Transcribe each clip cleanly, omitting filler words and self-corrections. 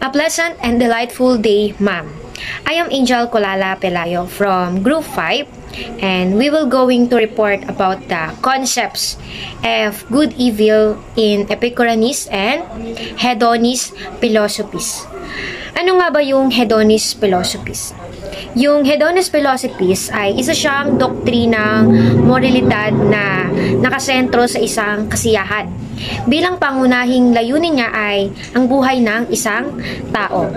A pleasant and delightful day, ma'am. I am Angel Colala Pelayo from Group 5 and we will going to report about the concepts of good evil in Epicureanist and Hedonist philosophies. Ano nga ba yung Hedonist philosophies? Yung Hedonist philosophies ay isa siyang doktrinang moralidad na nakasentro sa isang kasiyahan. Bilang pangunahing layunin niya ay ang buhay ng isang tao.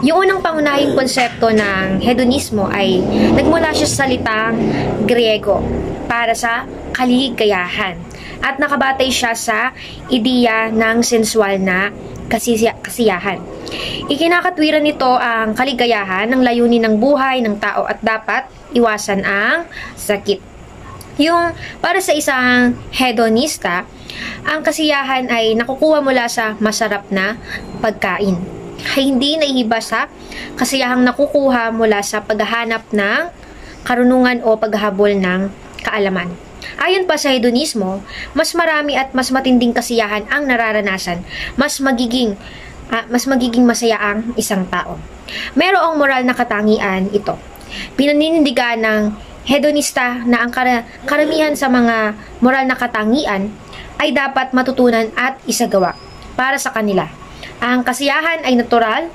Yung unang pangunahing konsepto ng hedonismo ay nagmula siya sa salitang Griego para sa kaligayahan at nakabatay siya sa ideya ng sensual na kasiyahan. Ikinakatwiran nito ang kaligayahan ng layunin ng buhay ng tao at dapat iwasan ang sakit. Yung para sa isang hedonista, ang kasiyahan ay nakukuha mula sa masarap na pagkain. Ay hindi naiiba sa kasiyahang nakukuha mula sa paghahanap ng karunungan o paghahabol ng kaalaman. Ayon pa sa hedonismo, mas marami at mas matinding kasiyahan ang nararanasan, mas magiging masaya ang isang tao. Merong moral na katangian ito. Pinaninindigan ng hedonista na ang karamihan sa mga moral na katangian ay dapat matutunan at isagawa para sa kanila. Ang kasiyahan ay natural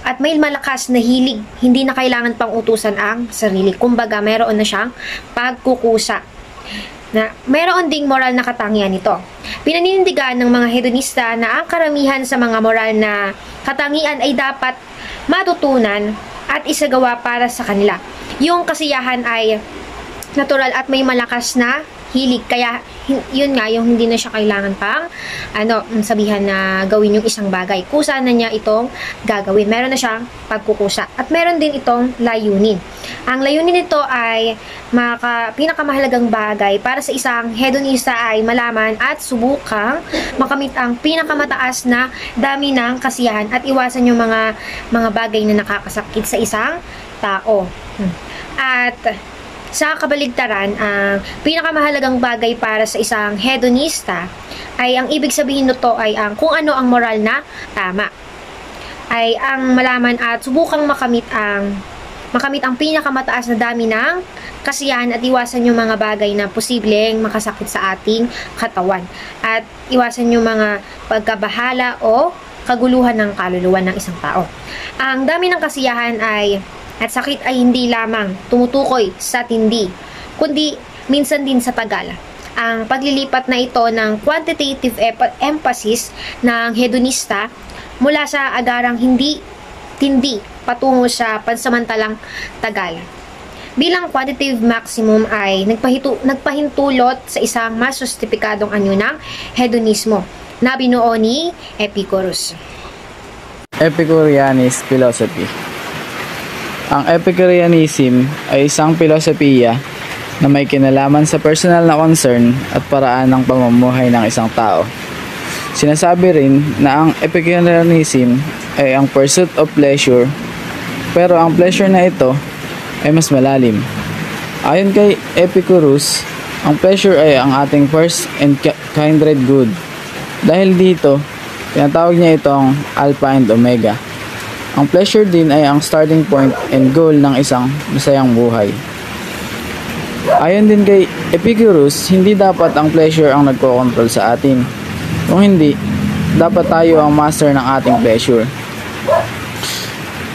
at may malakas na hilig, hindi na kailangan pang utusan ang sarili. Kumbaga, meron na siyang pagkukusa. Na mayroon ding moral na katangian nito. Pinaninindigan ng mga hedonista na ang karamihan sa mga moral na katangian ay dapat matutunan at isagawa para sa kanila. Yung kasiyahan ay natural at may malakas na hilig. Kaya yun nga, yung hindi na siya kailangan pang sabihan na gawin yung isang bagay. Kusa na niya itong gagawin. Meron na siyang pagkukusa. At meron din itong layunin. Ang layunin nito ay pinakamahalagang bagay para sa isang hedonista ay malaman at subukang makamit ang pinakamataas na dami ng kasiyahan at iwasan yung mga bagay na nakakasakit sa isang tao. At sa kabaligtaran, ang pinakamahalagang bagay para sa isang hedonista ay ang ibig sabihin nito ay kung ano ang moral na tama. Ay ang malaman at subukang makamit ang pinakamataas na dami ng kasiyahan at iwasan yung mga bagay na posibleng makasakit sa ating katawan. At iwasan yung mga pagkabahala o kaguluhan ng kaluluwa ng isang tao. Ang dami ng kasiyahan at sakit ay hindi lamang tumutukoy sa tindi, kundi minsan din sa tagal. Ang paglilipat na ito ng quantitative emphasis ng hedonista mula sa agarang hindi tindi patungo sa pansamantalang tagal. Bilang quantitative maximum ay nagpahintulot sa isang mas justifikadong anyo ng hedonismo na binuo ni Epicurus. Epicureanist philosophy. Ang Epicureanism ay isang filosofiya na may kinalaman sa personal na concern at paraan ng pamumuhay ng isang tao. Sinasabi rin na ang Epicureanism ay ang pursuit of pleasure, pero ang pleasure na ito ay mas malalim. Ayon kay Epicurus, ang pleasure ay ang ating first and kindred good. Dahil dito, tinatawag niya itong Alpha and Omega. Ang pleasure din ay ang starting point and goal ng isang masayang buhay. Ayon din kay Epicurus, hindi dapat ang pleasure ang nagko-control sa atin. Kung hindi, dapat tayo ang master ng ating pleasure.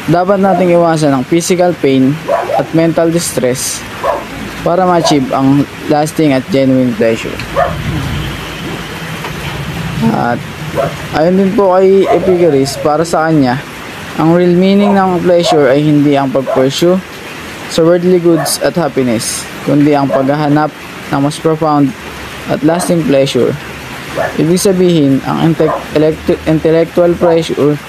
Dapat nating iwasan ang physical pain at mental distress para ma-achieve ang lasting at genuine pleasure. At ayon din po kay Epicurus, para sa kanya, ang real meaning ng pleasure ay hindi ang pag-pursue sa worldly goods at happiness, kundi ang paghahanap ng mas profound at lasting pleasure. Ibig sabihin, ang intellectual pleasure,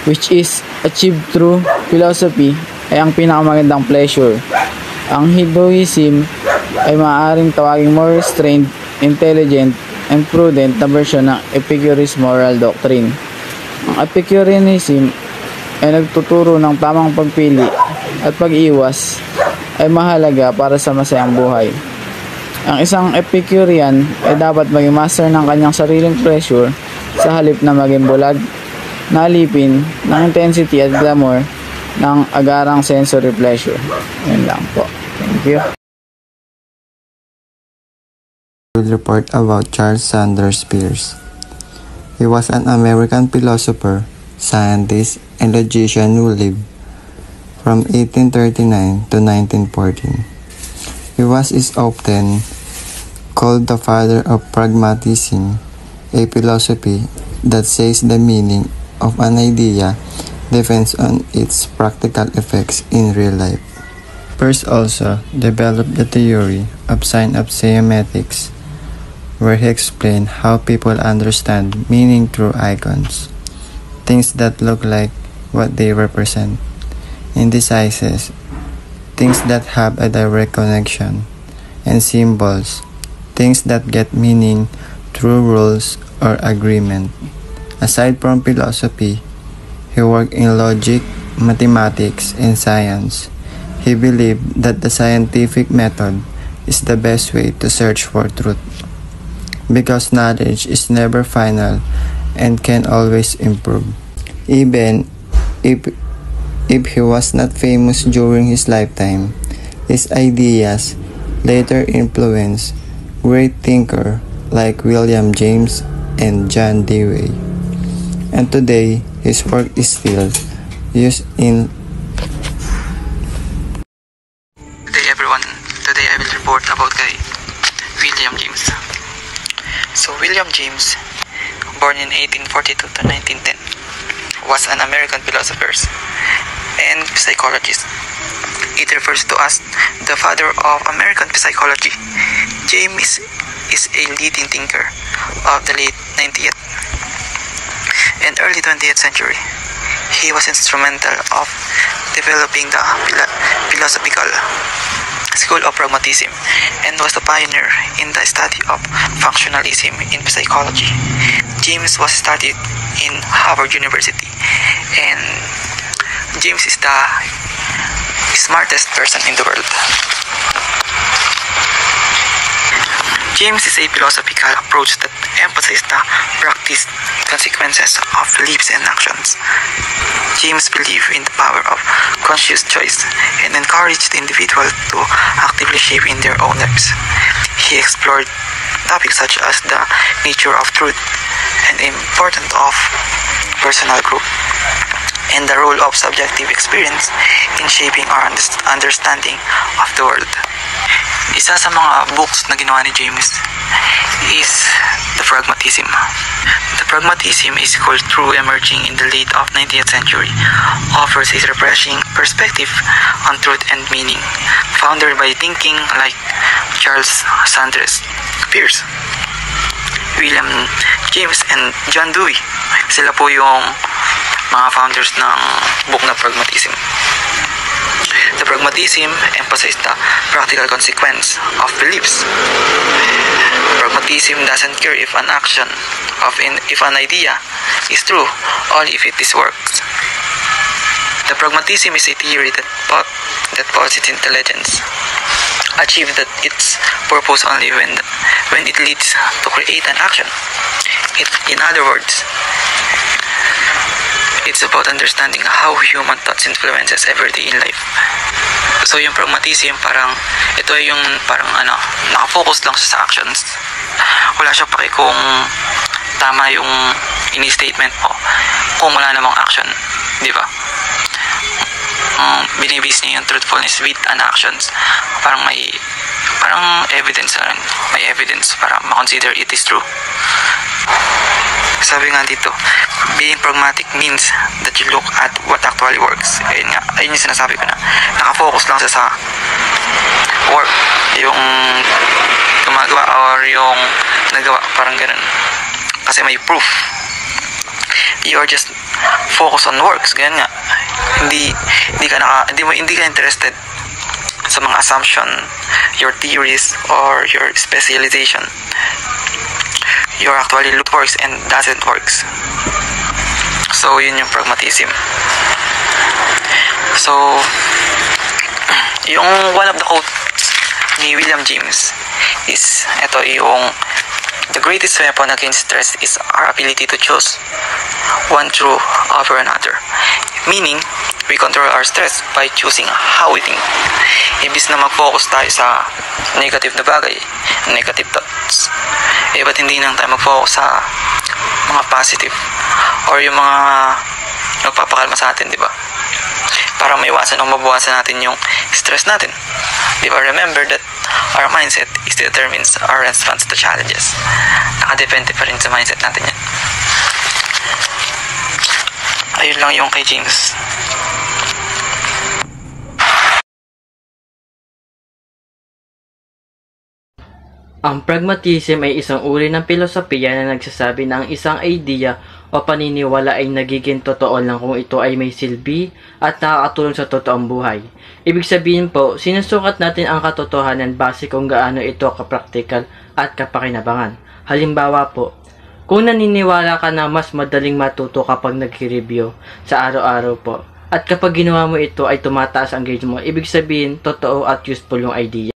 which is achieved through philosophy, ay ang pinakamagandang pleasure. Ang hedonism ay maaaring tawaging more restrained, intelligent, and prudent na version ng Epicurus moral doctrine. Ang Epicureanism ay nagtuturo ng tamang pagpili at pag-iwas ay mahalaga para sa masayang buhay. Ang isang Epicurean ay dapat maging master ng kanyang sariling pleasure sa halip na maging bulag na alipin ng intensity at glamour ng agarang sensory pleasure. Yan lang po. Thank you. Will report about Charles Sanders Peirce. He was an American philosopher, scientist, and logician who lived from 1839 to 1914. He was often called the father of pragmatism, a philosophy that says the meaning of an idea depends on its practical effects in real life. Peirce also developed the theory of sign of semiotics, where he explained how people understand meaning through icons, things that look like what they represent, indices, things that have a direct connection, and symbols, things that get meaning through rules or agreement. Aside from philosophy, he worked in logic, mathematics, and science. He believed that the scientific method is the best way to search for truth, because knowledge is never final and can always improve. Even if he was not famous during his lifetime, his ideas later influenced great thinkers like William James and John Dewey. And today, his work is still used in. Good day everyone. Today I will report about William James. So William James, born in 1842 to 1910, was an American philosopher and psychologist. It refers to as the father of American psychology. James is a leading thinker of the late 19th and early 20th century. He was instrumental of developing the philosophical school of pragmatism and was the pioneer in the study of functionalism in psychology. James was studied in Harvard University, and James is the smartest person in the world. James is a philosophical approach that emphasizes the practiced consequences of beliefs and actions. James believed in the power of conscious choice and encouraged the individual to actively shape in their own lives. He explored topics such as the nature of truth and the importance of personal growth and the role of subjective experience in shaping our understanding of the world. Isa sa mga books na ginawa ni James is The Pragmatism. The Pragmatism is called through emerging in the late of 19th century, offers a refreshing perspective on truth and meaning, founded by thinking like Charles Sanders Peirce, William James, and John Dewey. Sila po yung mga founders ng book na Pragmatism. The Pragmatism emphasizes the practical consequence of beliefs. Pragmatism doesn't care if an action if an idea is true, only if it is works. The Pragmatism is a theory that posits intelligence achieve that its purpose only when it leads to create an action. In other words, it's about understanding how human thoughts influences everyday in life. So yung pragmatism, ito yung nakafocus lang siya sa actions. Wala siya paki kung tama yung ini-statement mo kung wala namang action, di ba? Binibase niya yung truthfulness with an actions. Parang evidence lang. May evidence para ma-consider it is true. Sabi nga dito, being pragmatic means that you look at what actually works. Ayun yung sinasabi ko na nakafocus lang siya sa work, yung gumagawa or yung nagawa, parang ganun. Kasi may proof. You are just focus on works, ganyan nga. Hindi ka interested sa mga assumption, your theories or your specialization. You actually look works and doesn't works. So yun yung pragmatism. So yung one of the quotes ni William James is ito yung The greatest weapon against stress is our ability to choose one truth over another. Meaning, we control our stress by choosing how we think. Ibis na mag-focus tayo sa negative na bagay, negative thoughts, ba't hindi lang tayo mag-focus sa mga positive or yung mga nagpapakalma sa atin, di ba? Para maiwasan o mabawasan natin yung stress natin. Di ba? Remember that our mindset is determines our response to challenges. Nakadepende pa rin sa mindset natin yan. Ayun lang yung kay James. Ang pragmatism ay isang uri ng filosofiya na nagsasabi na ang isang idea o paniniwala ay nagiging totoo lang kung ito ay may silbi at nakakatulong sa totoong buhay. Ibig sabihin po, sinusukat natin ang katotohanan base kung gaano ito kapraktikal at kapakinabangan. Halimbawa po, kung naniniwala ka na mas madaling matuto kapag nag-review sa araw-araw po, at kapag ginawa mo ito ay tumataas ang grade mo, ibig sabihin totoo at useful yung idea.